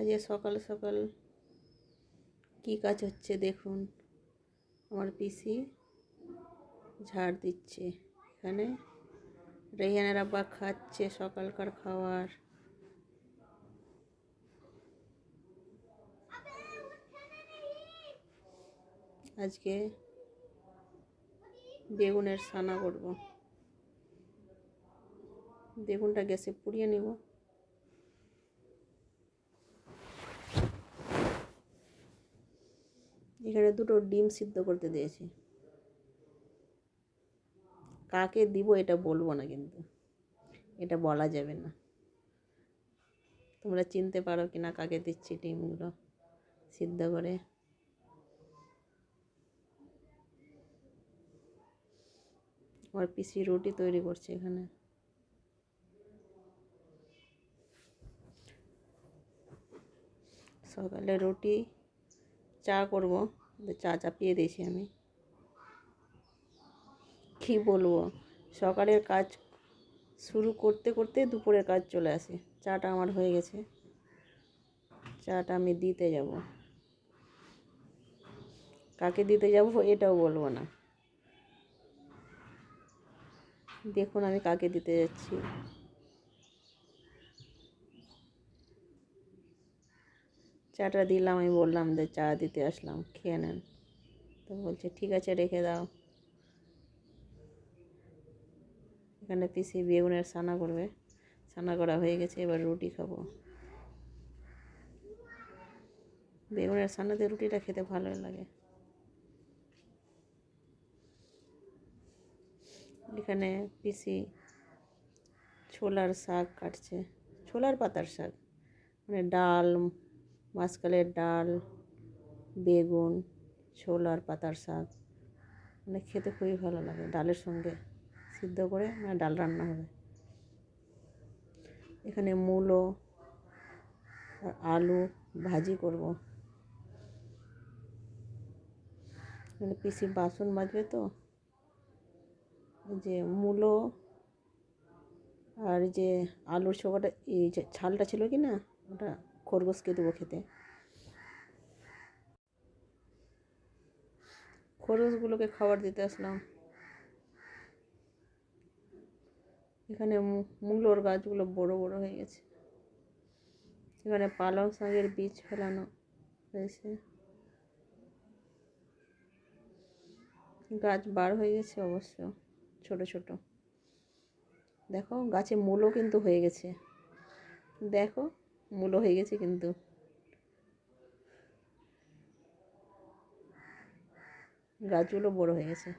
আজকে সকাল সকাল কি কাজ হচ্ছে দেখুন। আমার পিসি ঝাড় দিচ্ছে। এখানে রেহানের আব্বা খাচ্ছে সকালকার খাবার। আজকে বেগুনের ছানা করব। বেগুনটা গ্যাসে পুড়িয়ে নেব। এখানে দুটো ডিম সিদ্ধ করতে দিয়েছি। কাকে দিব এটা বলবো না, কিন্তু এটা বলা যাবে না। তোমরা চিনতে পারো কি না কাকে দিচ্ছি ডিমগুলো সিদ্ধ করে। আমার পিসি রুটি তৈরি করছে। এখানে সকালে রুটি চা করব, চা চাপিয়ে দিয়েছি আমি। কি বলবো, সকালের কাজ শুরু করতে করতে দুপুরের কাজ চলে আসে। চাটা আমার হয়ে গেছে, চাটা আমি দিতে যাব। কাকে দিতে যাব এটাও বলবো না। দেখুন আমি কাকে দিতে যাচ্ছি। চাটা দিলাম, আমি বললাম যে চা দিতে আসলাম, খেয়ে নেন। তো বলছে ঠিক আছে রেখে দাও। এখানে পিসি বেগুনের ছানা করবে। ছানা করা হয়ে গেছে, এবার রুটি খাবো। বেগুনের ছানাতে রুটিটা খেতে ভালোই লাগে। এখানে পিসি ছোলার শাক কাটছে, ছোলার পাতার শাক, মানে ডাল, মাসকালের ডাল, বেগুন, ছোলার পাতার শাক, মানে খেতে খুবই ভালো লাগে। ডালের সঙ্গে সিদ্ধ করে মানে ডাল রান্না হবে। এখানে মূলো আর আলু ভাজি করব। মানে পিসি বাসন মাজবে, তো যে মূলো আর যে আলুর ছোকাটা, এই যে ছালটা ছিল কি না, ওটা খরগোশকে দেবো খেতে। খরগোশগুলোকে খাবার দিতে আসলাম। এখানে মূলোর গাছগুলো বড় বড় হয়ে গেছে। এখানে পালং শাকের বীজ ফেলানো হয়েছে। গাছ বার হয়ে গেছে অবশ্য, ছোট ছোট। দেখো গাছে মূলও কিন্তু হয়ে গেছে। দেখো মূলও হয়ে গেছে, কিন্তু গাছগুলো বড় হয়ে গেছে।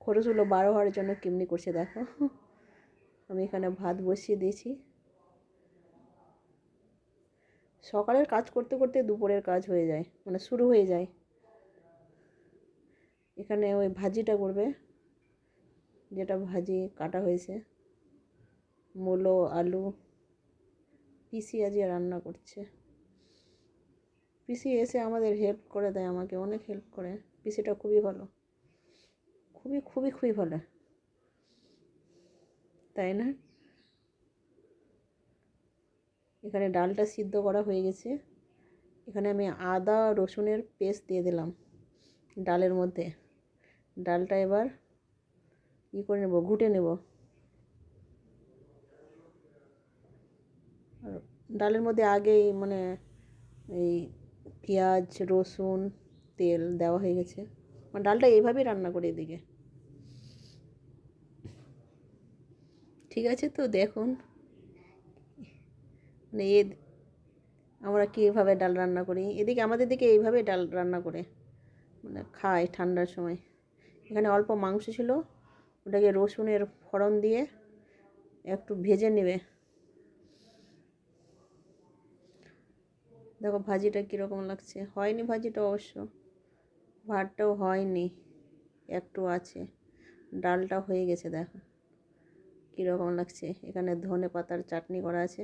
খরচগুলো বড় হওয়ার জন্য কেমনি করছে দেখো। আমি এখানে ভাত বসিয়ে দিয়েছি। সকালের কাজ করতে করতে দুপুরের কাজ হয়ে যায়, মানে শুরু হয়ে যায়। এখানে ওই ভাজিটা করবে, যেটা ভাজি কাটা হয়েছে, মূলো আলু। পিসি আজকে রান্না করছে। পিসি এসে আমাদের হেল্প করে দেয়, আমাকে অনেক হেল্প করে। পিসিটা খুবই ভালো, খুবই খুবই খুবই ভালো, তাই না? এখানে ডালটা সিদ্ধ করা হয়ে গেছে। এখানে আমি আদা রসুনের পেস্ট দিয়ে দিলাম ডালের মধ্যে। ডালটা এবার করে নেব, ঘুটে নেব। আর ডালের মধ্যে আগেই মানে এই পেঁয়াজ রসুন তেল দেওয়া হয়ে গেছে। মানে ডালটা এইভাবেই রান্না করি এদিকে। ঠিক আছে, তো দেখুন মানে আমরা কীভাবে ডাল রান্না করি। এদিকে আমাদের দিকে এইভাবে ডাল রান্না করে মানে খায় ঠান্ডার সময়। এখানে অল্প মাংস ছিল, ওটাকে রসুনের ফোড়ন দিয়ে একটু ভেজে নেবে। দেখো ভাজিটা কীরকম লাগছে। হয়নি ভাজিটা অবশ্য, ভাতটাও হয়নি, একটু আছে। ডালটা হয়ে গেছে, দেখো কীরকম লাগছে। এখানে ধনে পাতার চাটনি করা আছে।